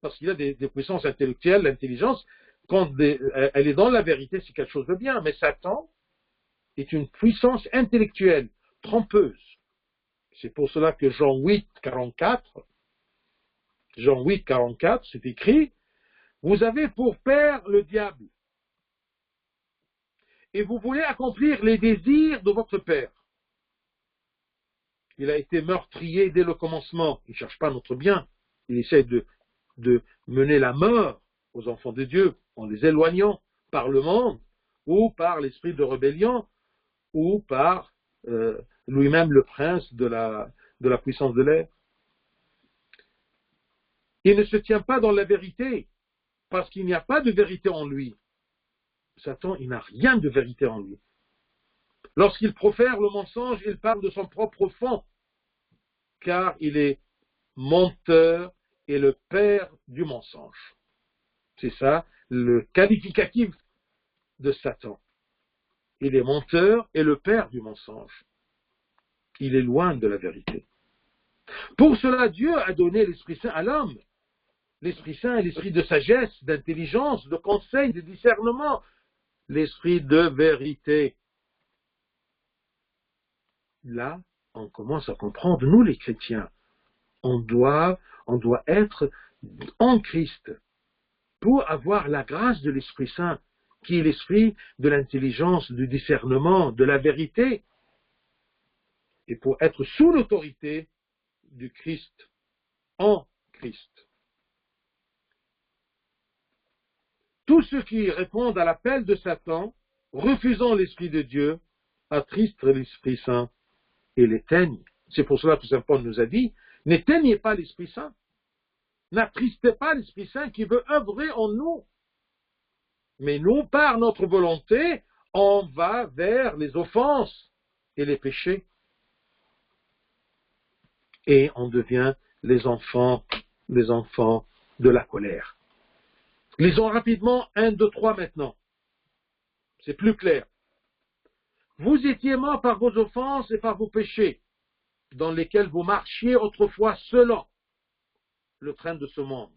Parce qu'il y a des puissances intellectuelles, l'intelligence, quand elle est dans la vérité, c'est quelque chose de bien, mais Satan est une puissance intellectuelle trompeuse. C'est pour cela que Jean 8, 44, c'est écrit, « Vous avez pour père le diable, et vous voulez accomplir les désirs de votre père. Il a été meurtrier dès le commencement, il ne cherche pas notre bien, il essaie de mener la mort aux enfants de Dieu, en les éloignant par le monde, ou par l'esprit de rébellion, ou par lui-même le prince de la puissance de l'air. Il ne se tient pas dans la vérité, parce qu'il n'y a pas de vérité en lui. Satan, il n'a rien de vérité en lui. Lorsqu'il profère le mensonge, il parle de son propre fond, car il est menteur et le père du mensonge. C'est ça le qualificatif de Satan. Il est menteur et le père du mensonge. Il est loin de la vérité. Pour cela, Dieu a donné l'Esprit Saint à l'homme. L'Esprit Saint est l'esprit de sagesse, d'intelligence, de conseil, de discernement, l'esprit de vérité. Là, on commence à comprendre, nous les chrétiens, on doit être en Christ pour avoir la grâce de l'Esprit Saint, qui est l'esprit de l'intelligence, du discernement, de la vérité, et pour être sous l'autorité du Christ, en Christ. Tous ceux qui répondent à l'appel de Satan, refusant l'Esprit de Dieu, attristent l'Esprit Saint et l'éteignent. C'est pour cela que Saint Paul nous a dit, n'éteignez pas l'Esprit Saint, n'attristez pas l'Esprit Saint qui veut œuvrer en nous. Mais nous, par notre volonté, on va vers les offenses et les péchés. Et on devient les enfants de la colère. Lisons rapidement 1, 2, 3 maintenant. C'est plus clair. Vous étiez morts par vos offenses et par vos péchés, dans lesquels vous marchiez autrefois selon le train de ce monde,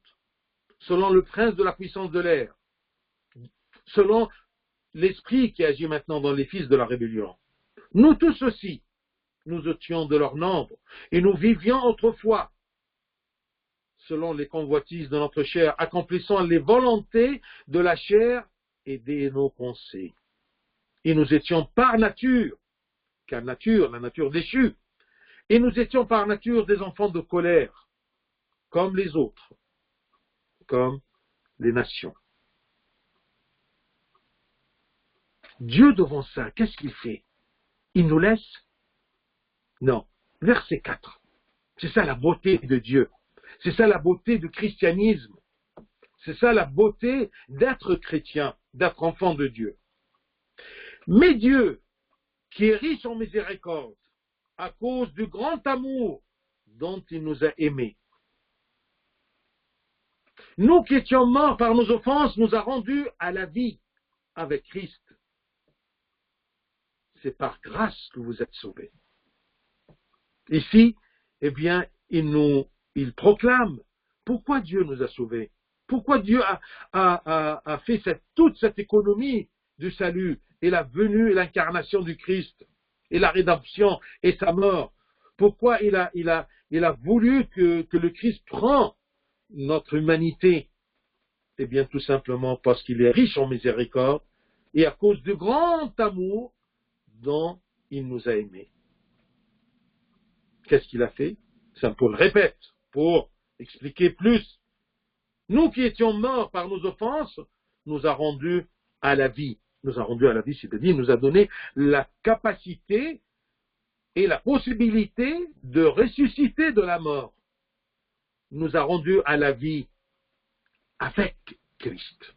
selon le prince de la puissance de l'air, selon l'esprit qui agit maintenant dans les fils de la rébellion. Nous tous aussi, nous étions de leur nombre, et nous vivions autrefois, selon les convoitises de notre chair, accomplissant les volontés de la chair et de nos pensées. Et nous étions par nature, car la nature déchue, et nous étions par nature des enfants de colère, comme les autres, comme les nations. Dieu devant ça, qu'est-ce qu'il fait? Il nous laisse? Non. Verset 4. C'est ça la beauté de Dieu. C'est ça la beauté du christianisme. C'est ça la beauté d'être chrétien, d'être enfant de Dieu. Mais Dieu, qui est riche en miséricorde, à cause du grand amour dont il nous a aimés, nous qui étions morts par nos offenses, nous a rendus à la vie avec Christ. C'est par grâce que vous êtes sauvés. Ici, eh bien, il proclame pourquoi Dieu nous a sauvés. Pourquoi Dieu a fait toute cette économie du salut et la venue et l'incarnation du Christ et la rédemption et sa mort. Pourquoi il a voulu que le Christ prend notre humanité Eh bien, tout simplement parce qu'il est riche en miséricorde et à cause du grand amour dont il nous a aimés. Qu'est-ce qu'il a fait? Saint Paul répète pour expliquer plus. Nous qui étions morts par nos offenses, nous a rendus à la vie. Nous a rendus à la vie, c'est-à-dire nous a donné la capacité et la possibilité de ressusciter de la mort. Nous a rendus à la vie avec Christ.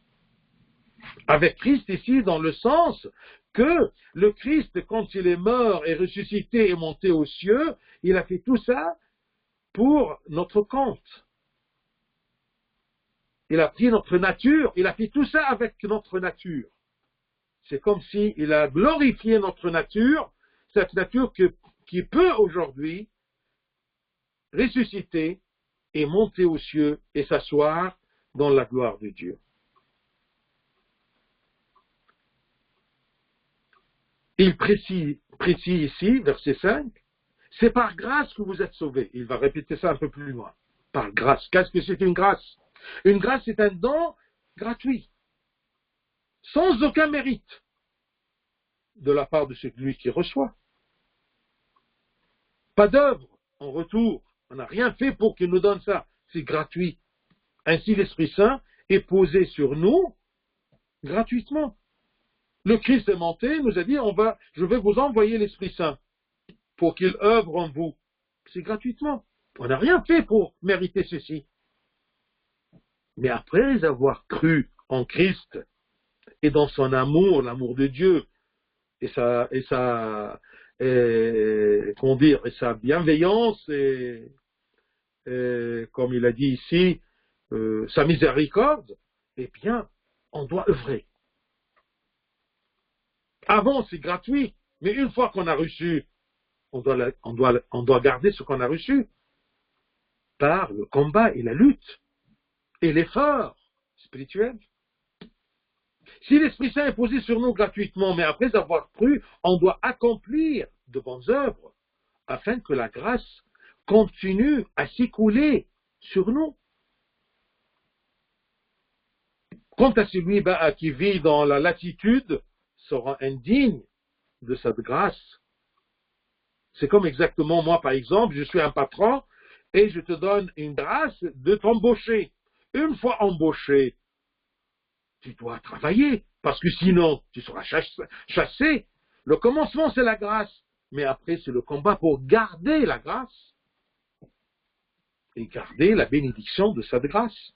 Avec Christ ici dans le sens que le Christ, quand il est mort et ressuscité et monté aux cieux, il a fait tout ça pour notre compte. Il a pris notre nature, il a fait tout ça avec notre nature. C'est comme s'il a glorifié notre nature, cette nature qui peut aujourd'hui ressusciter et monter aux cieux et s'asseoir dans la gloire de Dieu. Il précise ici, verset 5, c'est par grâce que vous êtes sauvés. Il va répéter ça un peu plus loin. Par grâce. Qu'est-ce que c'est une grâce? Une grâce, c'est un don gratuit, sans aucun mérite de la part de celui qui reçoit. Pas d'œuvre en retour. On n'a rien fait pour qu'il nous donne ça. C'est gratuit. Ainsi, l'Esprit Saint est posé sur nous gratuitement. Le Christ est monté, nous a dit, je vais vous envoyer l'Esprit Saint pour qu'il œuvre en vous. C'est gratuitement. On n'a rien fait pour mériter ceci. Mais après avoir cru en Christ et dans son amour, l'amour de Dieu, et sa bienveillance et comme il a dit ici, sa miséricorde, eh bien, on doit œuvrer. Avant, c'est gratuit, mais une fois qu'on a reçu, on doit garder ce qu'on a reçu par le combat et la lutte et l'effort spirituel. Si l'Esprit Saint est posé sur nous gratuitement, mais après avoir cru, on doit accomplir de bonnes œuvres afin que la grâce continue à s'écouler sur nous. Quant à celui qui vit dans la latitude, sera indigne de cette grâce. C'est comme exactement moi, par exemple, je suis un patron et je te donne une grâce de t'embaucher. Une fois embauché, tu dois travailler, parce que sinon, tu seras chassé. Le commencement, c'est la grâce, mais après, c'est le combat pour garder la grâce et garder la bénédiction de cette grâce.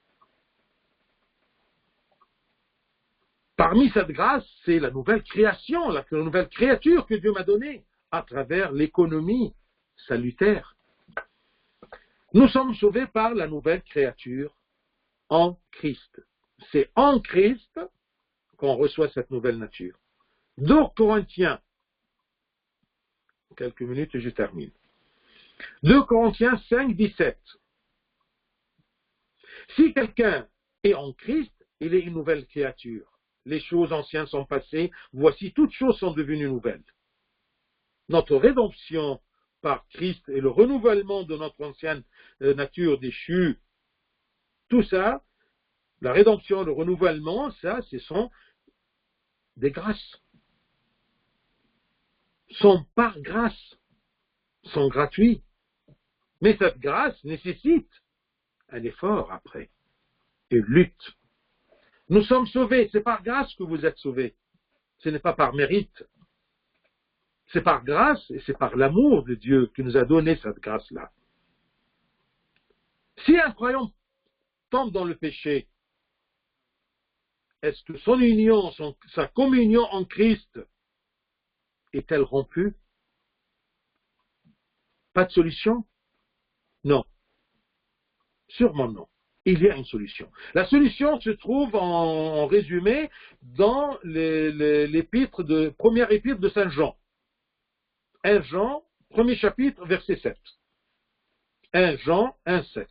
Parmi cette grâce, c'est la nouvelle création, la nouvelle créature que Dieu m'a donnée à travers l'économie salutaire. Nous sommes sauvés par la nouvelle créature en Christ. C'est en Christ qu'on reçoit cette nouvelle nature. 2 Corinthiens, quelques minutes et je termine. 2 Corinthiens 5, 17. Si quelqu'un est en Christ, il est une nouvelle créature. Les choses anciennes sont passées, voici toutes choses sont devenues nouvelles. Notre rédemption par Christ et le renouvellement de notre ancienne nature déchue, tout ça, la rédemption, le renouvellement, ça, ce sont des grâces. Sont par grâce, sont gratuits. Mais cette grâce nécessite un effort après, une lutte. Nous sommes sauvés, c'est par grâce que vous êtes sauvés. Ce n'est pas par mérite. C'est par grâce et c'est par l'amour de Dieu qui nous a donné cette grâce-là. Si un croyant tombe dans le péché, est-ce que son union, sa communion en Christ est-elle rompue? Pas de solution? Non. Sûrement non. Il y a une solution. La solution se trouve en résumé dans première épître de Saint Jean. 1 Jean, premier chapitre, verset 7. 1 Jean 1, 7.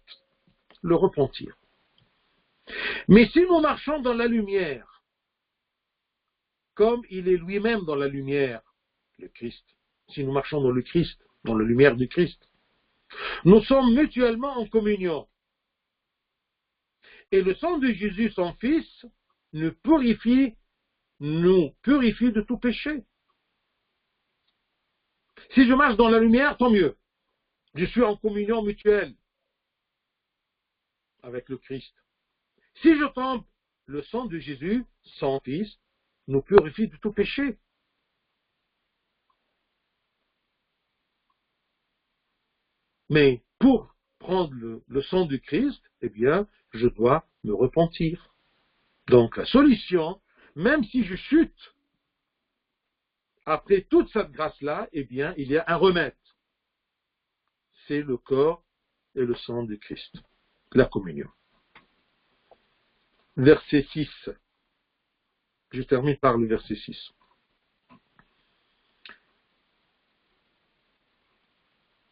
Le repentir. Mais si nous marchons dans la lumière, comme il est lui-même dans la lumière, le Christ, si nous marchons dans le Christ, dans la lumière du Christ, nous sommes mutuellement en communion. Et le sang de Jésus, son Fils, nous purifie de tout péché. Si je marche dans la lumière, tant mieux. Je suis en communion mutuelle avec le Christ. Si je tombe, le sang de Jésus, son Fils, nous purifie de tout péché. Mais pour prendre le sang du Christ, eh bien, je dois me repentir. Donc la solution, même si je chute, après toute cette grâce-là, eh bien, il y a un remède. C'est le corps et le sang du Christ, la communion. Verset 6. Je termine par le verset 6.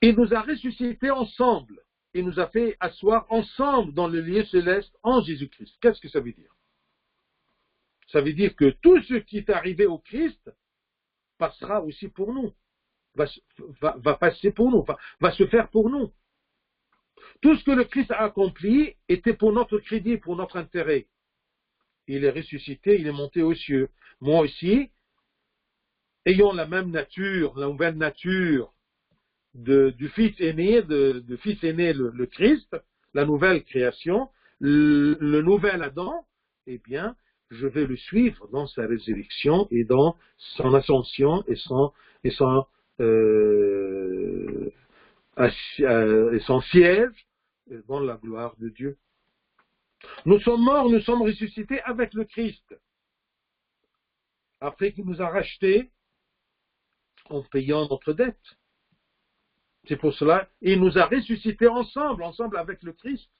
Il nous a ressuscités ensemble. Il nous a fait asseoir ensemble dans le lieu céleste en Jésus-Christ. Qu'est-ce que ça veut dire? Ça veut dire que tout ce qui est arrivé au Christ passera aussi pour nous, va passer pour nous, va se faire pour nous. Tout ce que le Christ a accompli était pour notre crédit, pour notre intérêt. Il est ressuscité, il est monté aux cieux. Moi aussi, ayant la même nature, la nouvelle nature du Fils aîné, du Fils aîné le Christ, la nouvelle création, le nouvel Adam, eh bien, je vais le suivre dans sa résurrection et dans son ascension et son siège dans la gloire de Dieu. Nous sommes morts, nous sommes ressuscités avec le Christ. Après qu'il nous a rachetés en payant notre dette. C'est pour cela, il nous a ressuscités ensemble avec le Christ.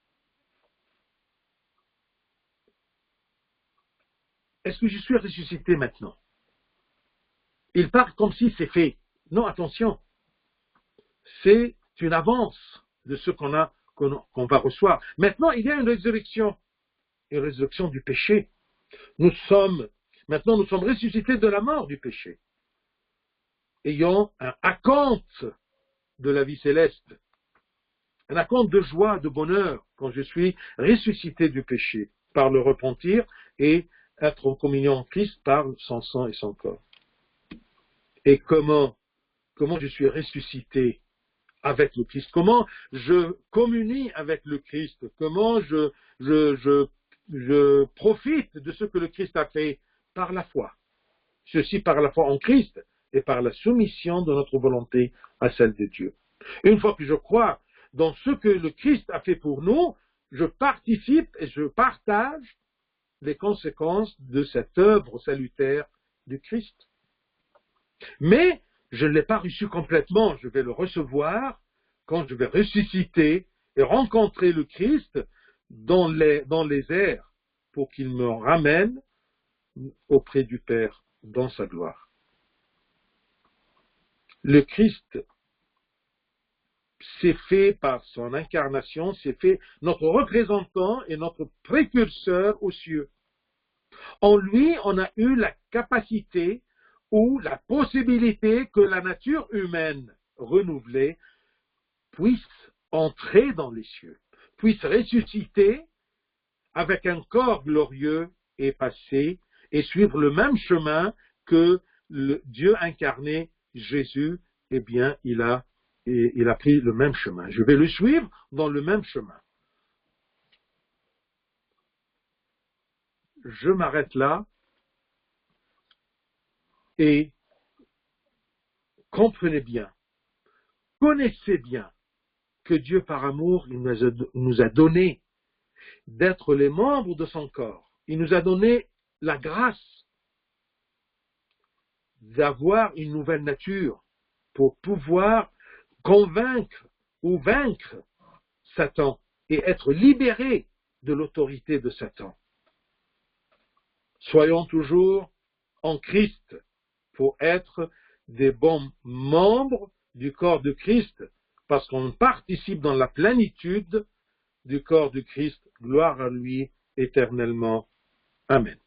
Est-ce que je suis ressuscité maintenant? Il parle comme si c'est fait. Non, attention. C'est une avance de ce qu'on va recevoir. Maintenant, il y a une résurrection du péché. Maintenant, nous sommes ressuscités de la mort du péché, ayant un acompte de la vie céleste, un acompte de joie, de bonheur, quand je suis ressuscité du péché, par le repentir et être en communion en Christ par son sang et son corps. Et comment je suis ressuscité avec le Christ? Comment je communie avec le Christ? Comment je profite de ce que le Christ a fait? Par la foi. Ceci par la foi en Christ et par la soumission de notre volonté à celle de Dieu. Une fois que je crois dans ce que le Christ a fait pour nous, je participe et je partage les conséquences de cette œuvre salutaire du Christ. Mais je ne l'ai pas reçu complètement, je vais le recevoir quand je vais ressusciter et rencontrer le Christ dans les airs pour qu'il me ramène auprès du Père dans sa gloire. Le Christ s'est fait par son incarnation, s'est fait notre représentant et notre précurseur aux cieux. En lui, on a eu la capacité ou la possibilité que la nature humaine renouvelée puisse entrer dans les cieux, puisse ressusciter avec un corps glorieux et passer et suivre le même chemin que le Dieu incarné, Jésus, eh bien, il a pris le même chemin. Je vais le suivre dans le même chemin. Je m'arrête là et comprenez bien, connaissez bien que Dieu, par amour, il nous a donné d'être les membres de son corps. Il nous a donné la grâce d'avoir une nouvelle nature pour pouvoir convaincre ou vaincre Satan et être libérés de l'autorité de Satan. Soyons toujours en Christ pour être des bons membres du corps de Christ, parce qu'on participe dans la plénitude du corps de Christ. Gloire à lui éternellement. Amen.